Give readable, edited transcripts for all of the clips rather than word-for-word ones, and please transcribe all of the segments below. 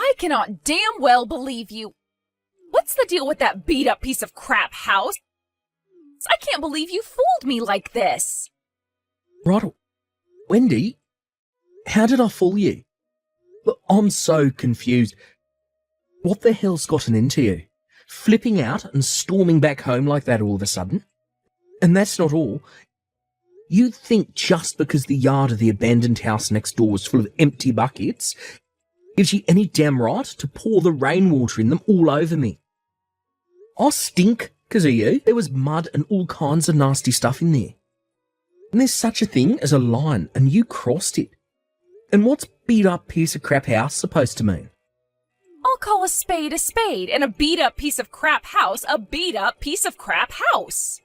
I cannot damn well believe you. What's the deal with that beat-up piece of crap house? I can't believe you fooled me like this. Right, Wendy, how did I fool you? Look, I'm so confused. What the hell's gotten into you? Flipping out and storming back home like that all of a sudden? And that's not all. You'd think just because the yard of the abandoned house next door was full of empty buckets gives you any damn right to pour the rainwater in them all over me. I stink because of you. There was mud and all kinds of nasty stuff in there. And there's such a thing as a line, and you crossed it. And what's beat-up piece of crap house supposed to mean? I'll call a spade, and a beat-up piece of crap house a beat-up piece of crap house.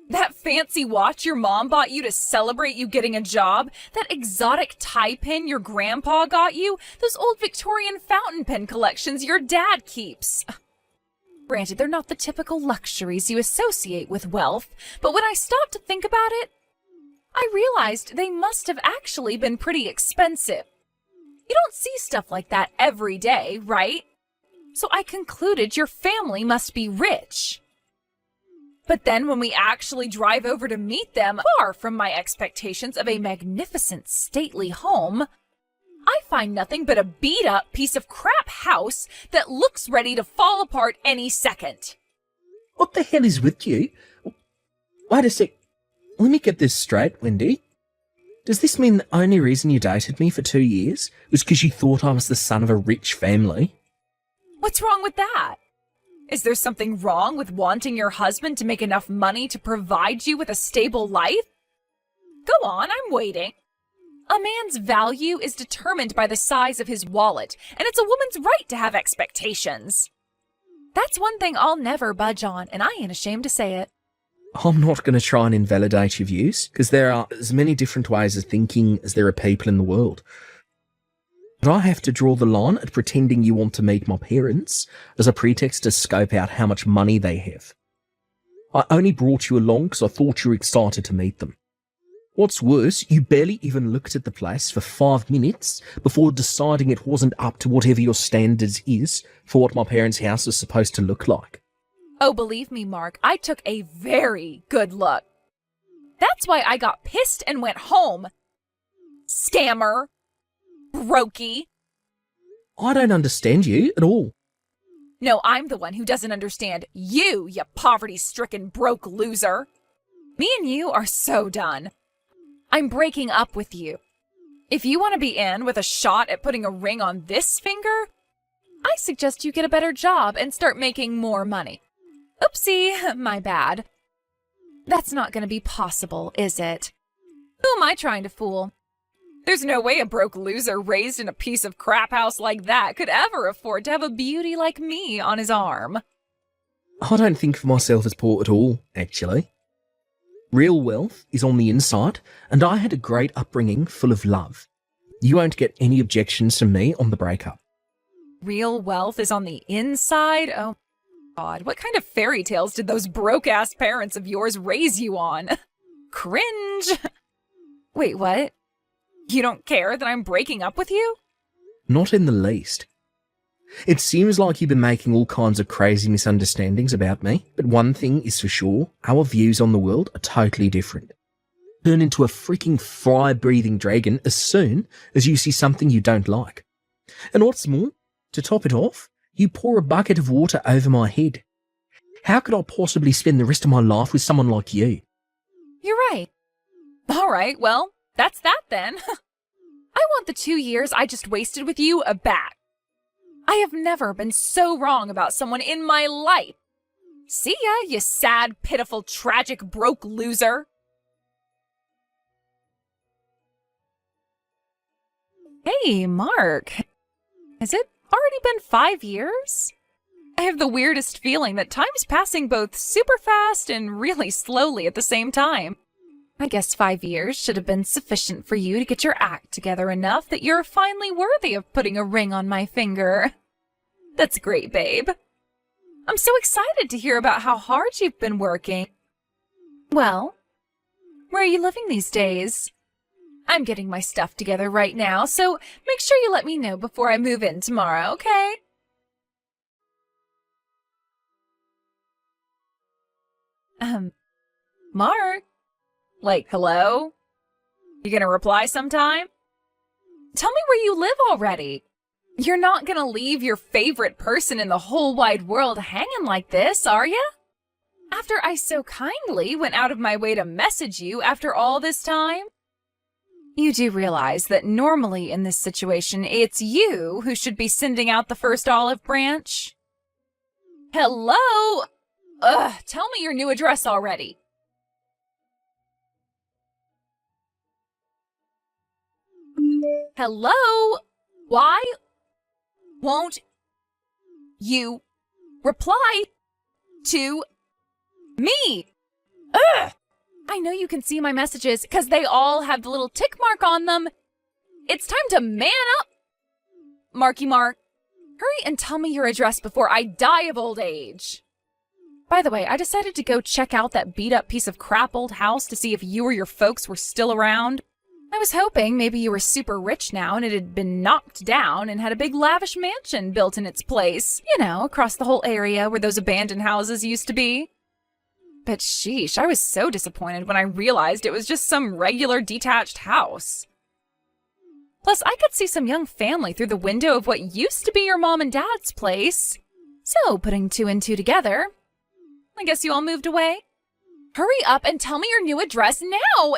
That fancy watch your mom bought you to celebrate you getting a job, that exotic tie pin your grandpa got you, those old Victorian fountain pen collections your dad keeps. Granted, they're not the typical luxuries you associate with wealth, but when I stopped to think about it, I realized they must have actually been pretty expensive. You don't see stuff like that every day, right? So I concluded your family must be rich. But then when we actually drive over to meet them, far from my expectations of a magnificent, stately home, I find nothing but a beat-up piece of crap house that looks ready to fall apart any second. What the hell is with you? Wait a sec. Let me get this straight, Wendy. Does this mean the only reason you dated me for 2 years was because you thought I was the son of a rich family? What's wrong with that? Is there something wrong with wanting your husband to make enough money to provide you with a stable life? Go on, I'm waiting. A man's value is determined by the size of his wallet, and it's a woman's right to have expectations. That's one thing I'll never budge on, and I ain't ashamed to say it. I'm not going to try and invalidate your views, because there are as many different ways of thinking as there are people in the world. But I have to draw the line at pretending you want to meet my parents as a pretext to scope out how much money they have. I only brought you along because I thought you were excited to meet them. What's worse, you barely even looked at the place for 5 minutes before deciding it wasn't up to whatever your standards is for what my parents' house is supposed to look like. Oh, believe me, Mark, I took a very good look. That's why I got pissed and went home. Scammer. Brokey. I don't understand you at all. No, I'm the one who doesn't understand you, you poverty-stricken broke loser. Me and you are so done. I'm breaking up with you. If you want to be in with a shot at putting a ring on this finger, I suggest you get a better job and start making more money. Oopsie, my bad. That's not going to be possible, is it? Who am I trying to fool? There's no way a broke loser raised in a piece of crap house like that could ever afford to have a beauty like me on his arm. I don't think of myself as poor at all, actually. Real wealth is on the inside, and I had a great upbringing full of love. You won't get any objections from me on the breakup. Real wealth is on the inside? Oh, God. What kind of fairy tales did those broke-ass parents of yours raise you on? Cringe. Wait, what? You don't care that I'm breaking up with you? Not in the least. It seems like you've been making all kinds of crazy misunderstandings about me, but one thing is for sure, our views on the world are totally different. Turn into a freaking fire-breathing dragon as soon as you see something you don't like. And what's more, to top it off, you pour a bucket of water over my head. How could I possibly spend the rest of my life with someone like you? You're right. All right, well, that's that then. I want the 2 years I just wasted with you back. I have never been so wrong about someone in my life. See ya, you sad, pitiful, tragic, broke loser. Hey, Mark. Has it already been 5 years? I have the weirdest feeling that time's passing both super fast and really slowly at the same time. I guess 5 years should have been sufficient for you to get your act together enough that you're finally worthy of putting a ring on my finger. That's great, babe. I'm so excited to hear about how hard you've been working. Well, where are you living these days? I'm getting my stuff together right now, so make sure you let me know before I move in tomorrow, okay? Mark? Like, hello? You gonna reply sometime? Tell me where you live already. You're not gonna leave your favorite person in the whole wide world hanging like this, are ya? After I so kindly went out of my way to message you after all this time? You do realize that normally in this situation, it's you who should be sending out the first olive branch? Hello? Ugh, tell me your new address already. Hello? Why won't you reply to me? Ugh! I know you can see my messages because they all have the little tick mark on them. It's time to man up. Marky Mark, hurry and tell me your address before I die of old age. By the way, I decided to go check out that beat-up piece of crap old house to see if you or your folks were still around. I was hoping maybe you were super rich now and it had been knocked down and had a big lavish mansion built in its place, you know, across the whole area where those abandoned houses used to be. But sheesh, I was so disappointed when I realized it was just some regular detached house. Plus, I could see some young family through the window of what used to be your mom and dad's place. So, putting two and two together, I guess you all moved away? Hurry up and tell me your new address now!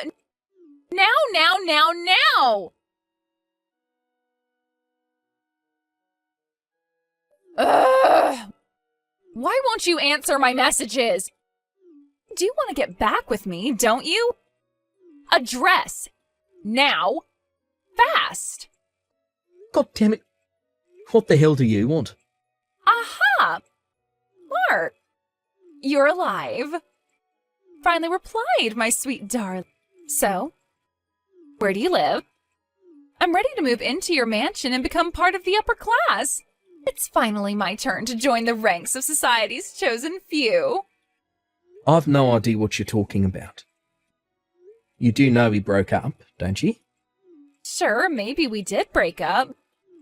Now! Ugh! Why won't you answer my messages? Do you want to get back with me, don't you? Address. Now. Fast. God damn it. What the hell do you want? Aha! Mark. You're alive. Finally replied, my sweet darling. So, where do you live? I'm ready to move into your mansion and become part of the upper class. It's finally my turn to join the ranks of society's chosen few. I've no idea what you're talking about. You do know we broke up, don't you? Sure, maybe we did break up,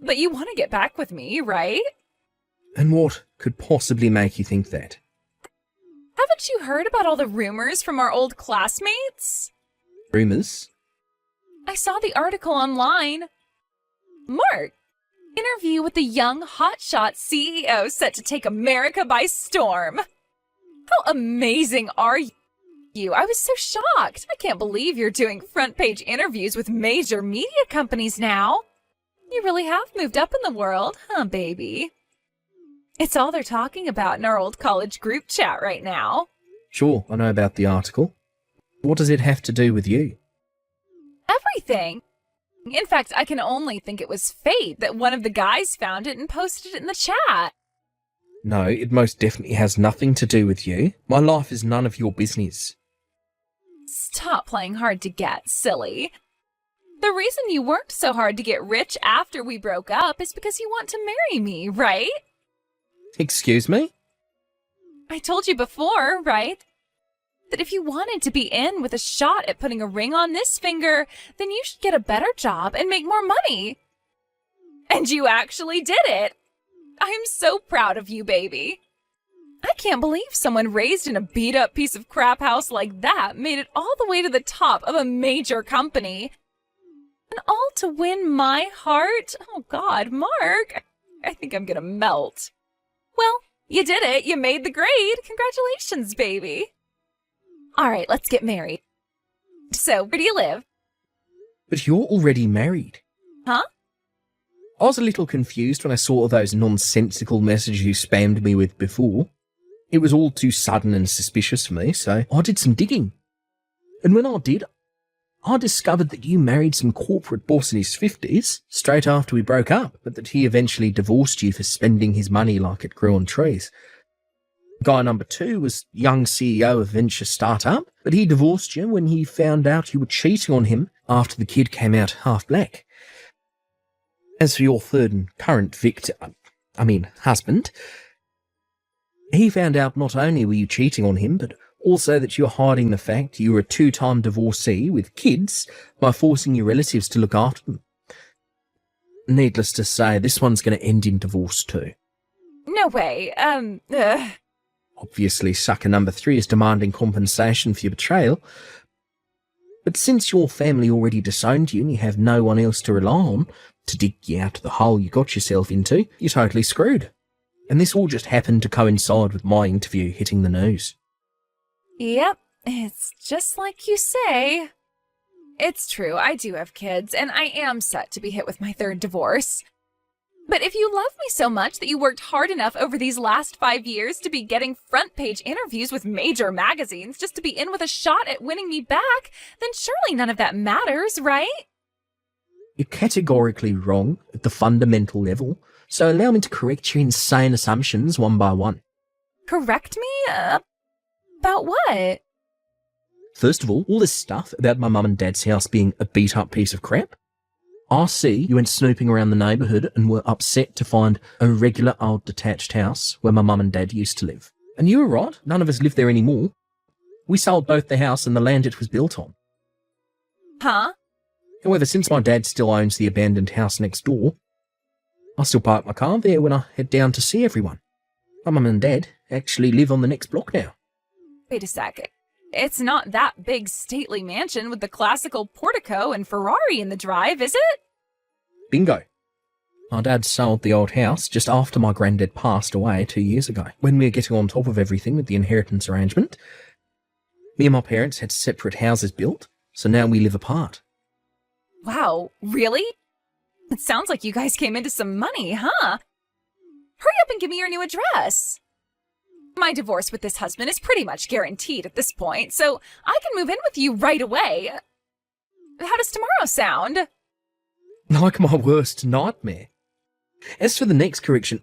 but you want to get back with me, right? And what could possibly make you think that? Haven't you heard about all the rumors from our old classmates? Rumours? I saw the article online. Mark, interview with the young hotshot CEO set to take America by storm. How amazing are you? I was so shocked. I can't believe you're doing front page interviews with major media companies now. You really have moved up in the world, huh, baby? It's all they're talking about in our old college group chat right now. Sure, I know about the article. What does it have to do with you? Everything. In fact, I can only think it was fate that one of the guys found it and posted it in the chat. No, it most definitely has nothing to do with you. My life is none of your business. Stop playing hard to get, silly. The reason you worked so hard to get rich after we broke up is because you want to marry me, right? Excuse me? I told you before, right? That if you wanted to be in with a shot at putting a ring on this finger, then you should get a better job and make more money. And you actually did it. I'm so proud of you, baby. I can't believe someone raised in a beat-up piece of crap house like that made it all the way to the top of a major company. And all to win my heart? Oh, God, Mark. I think I'm gonna melt. Well, you did it. You made the grade. Congratulations, baby. All right, let's get married. So, where do you live? But you're already married. Huh? I was a little confused when I saw those nonsensical messages you spammed me with before. It was all too sudden and suspicious for me, so I did some digging. And when I did, I discovered that you married some corporate boss in his 50s, straight after we broke up, but that he eventually divorced you for spending his money like it grew on trees. Guy number 2 was young CEO of venture startup, but he divorced you when he found out you were cheating on him after the kid came out half black. As for your third and current husband, he found out not only were you cheating on him, but Also that you're hiding the fact you were a 2-time divorcee with kids by forcing your relatives to look after them. Needless to say, this one's going to end in divorce too. No way. Obviously, sucker number 3 is demanding compensation for your betrayal. But since your family already disowned you and you have no one else to rely on to dig you out of the hole you got yourself into, you're totally screwed. And this all just happened to coincide with my interview hitting the news. Yep, it's just like you say. It's true, I do have kids, and I am set to be hit with my 3rd divorce. But if you love me so much that you worked hard enough over these last 5 years to be getting front-page interviews with major magazines just to be in with a shot at winning me back, then surely none of that matters, right? You're categorically wrong at the fundamental level, so allow me to correct your insane assumptions one by one. Correct me? About what? First of all this stuff about my mum and dad's house being a beat-up piece of crap. I see you went snooping around the neighbourhood and were upset to find a regular old detached house where my mum and dad used to live. And you were right, none of us live there anymore. We sold both the house and the land it was built on. Huh? However, since my dad still owns the abandoned house next door, I still park my car there when I head down to see everyone. My mum and dad actually live on the next block now. Wait a sec. It's not that big stately mansion with the classical portico and Ferrari in the drive, is it? Bingo. My dad sold the old house just after my granddad passed away 2 years ago. When we were getting on top of everything with the inheritance arrangement, me and my parents had separate houses built, so now we live apart. Wow, really? It sounds like you guys came into some money, huh? Hurry up and give me your new address. My divorce with this husband is pretty much guaranteed at this point, so I can move in with you right away. How does tomorrow sound? Like my worst nightmare. As for the next correction,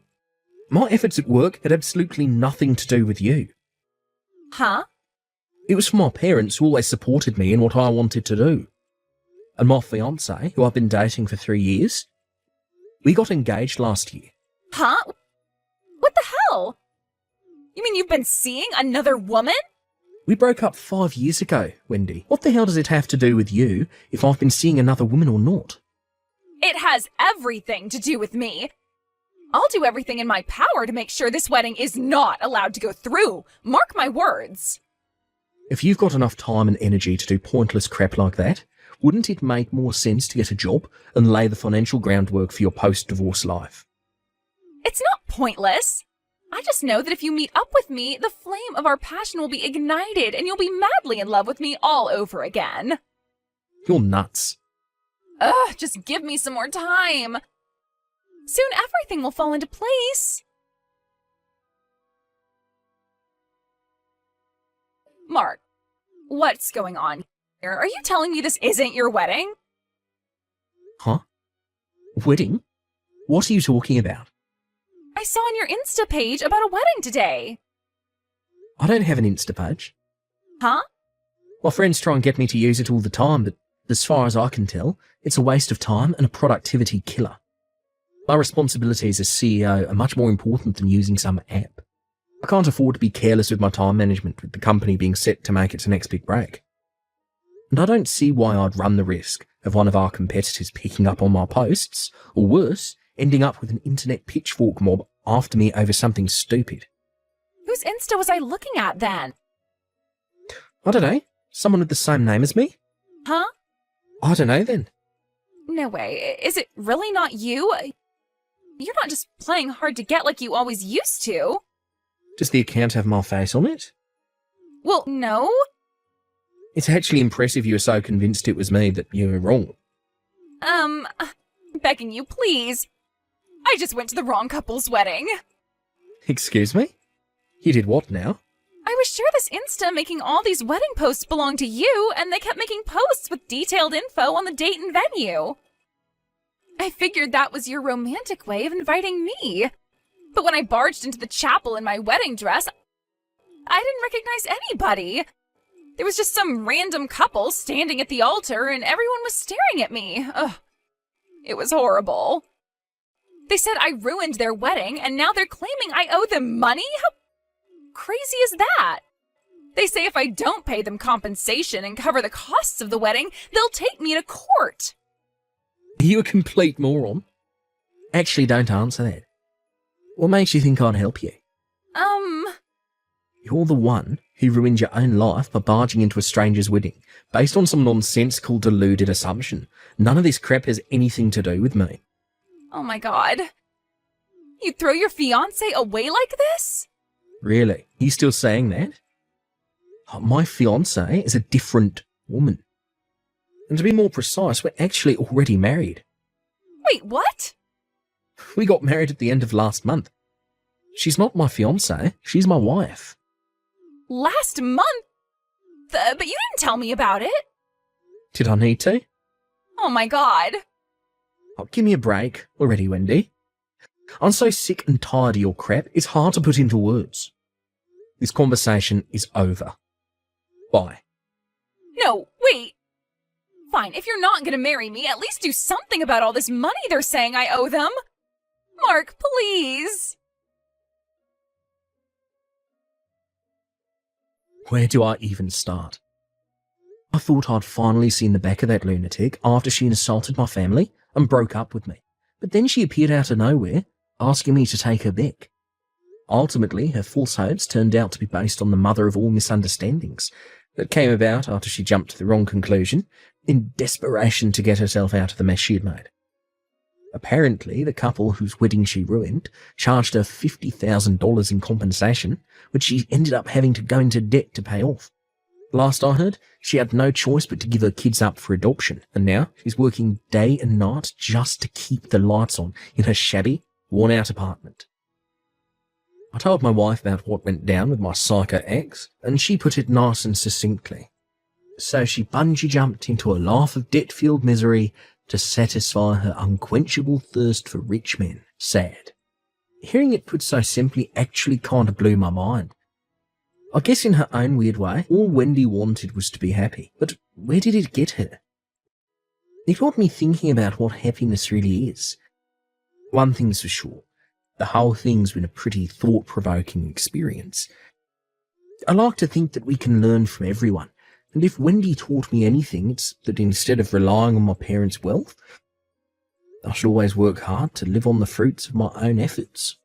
my efforts at work had absolutely nothing to do with you. Huh? It was for my parents who always supported me in what I wanted to do. And my fiancé, who I've been dating for 3 years, we got engaged last year. Huh? What the hell? You mean you've been seeing another woman? We broke up 5 years ago, Wendy. What the hell does it have to do with you if I've been seeing another woman or not? It has everything to do with me. I'll do everything in my power to make sure this wedding is not allowed to go through. Mark my words. If you've got enough time and energy to do pointless crap like that, wouldn't it make more sense to get a job and lay the financial groundwork for your post-divorce life? It's not pointless. I just know that if you meet up with me, the flame of our passion will be ignited and you'll be madly in love with me all over again. You're nuts. Ugh, just give me some more time. Soon everything will fall into place. Mark, what's going on here? Are you telling me this isn't your wedding? Huh? Wedding? What are you talking about? I saw on your Insta page about a wedding today. I don't have an Insta page. Huh? My friends try and get me to use it all the time, but as far as I can tell, it's a waste of time and a productivity killer. My responsibilities as CEO are much more important than using some app. I can't afford to be careless with my time management with the company being set to make its next big break. And I don't see why I'd run the risk of one of our competitors picking up on my posts, or worse, ending up with an internet pitchfork mob after me over something stupid. Whose Insta was I looking at then? I don't know. Someone with the same name as me? Huh? I don't know then. No way. Is it really not you? You're not just playing hard to get like you always used to. Does the account have my face on it? Well, no. It's actually impressive you were so convinced it was me that you were wrong. Begging you, please. I just went to the wrong couple's wedding. Excuse me? You did what now? I was sure this Insta making all these wedding posts belonged to you, and they kept making posts with detailed info on the date and venue. I figured that was your romantic way of inviting me. But when I barged into the chapel in my wedding dress, I didn't recognize anybody. There was just some random couple standing at the altar, and everyone was staring at me. Ugh. It was horrible. They said I ruined their wedding, and now they're claiming I owe them money? How crazy is that? They say if I don't pay them compensation and cover the costs of the wedding, they'll take me to court. Are you a complete moron? Actually, don't answer that. What makes you think I'd help you? You're the one who ruined your own life by barging into a stranger's wedding, based on some nonsensical, deluded assumption. None of this crap has anything to do with me. Oh my god. You'd throw your fiancé away like this? Really? You still saying that? Oh, my fiancée is a different woman. And to be more precise, we're actually already married. Wait, what? We got married at the end of last month. She's not my fiancée, she's my wife. Last month? But you didn't tell me about it. Did I need to? Oh my god. Oh, give me a break already, Wendy. I'm so sick and tired of your crap, it's hard to put into words. This conversation is over. Bye. No, wait. Fine, if you're not gonna marry me, at least do something about all this money they're saying I owe them. Mark, please. Where do I even start? I thought I'd finally seen the back of that lunatic after she insulted my family and broke up with me. But then she appeared out of nowhere, asking me to take her back. Ultimately, her false hopes turned out to be based on the mother of all misunderstandings that came about after she jumped to the wrong conclusion in desperation to get herself out of the mess she had made. Apparently, the couple whose wedding she ruined charged her $50,000 in compensation, which she ended up having to go into debt to pay off. Last I heard, she had no choice but to give her kids up for adoption, and now she's working day and night just to keep the lights on in her shabby, worn-out apartment. I told my wife about what went down with my psycho ex, and she put it nice and succinctly. So she bungee jumped into a life of debt-filled misery to satisfy her unquenchable thirst for rich men. Sad. Hearing it put so simply actually kind of blew my mind. I guess in her own weird way, all Wendy wanted was to be happy. But where did it get her? It got me thinking about what happiness really is. One thing's for sure. The whole thing's been a pretty thought-provoking experience. I like to think that we can learn from everyone. And if Wendy taught me anything, it's that instead of relying on my parents' wealth, I should always work hard to live on the fruits of my own efforts.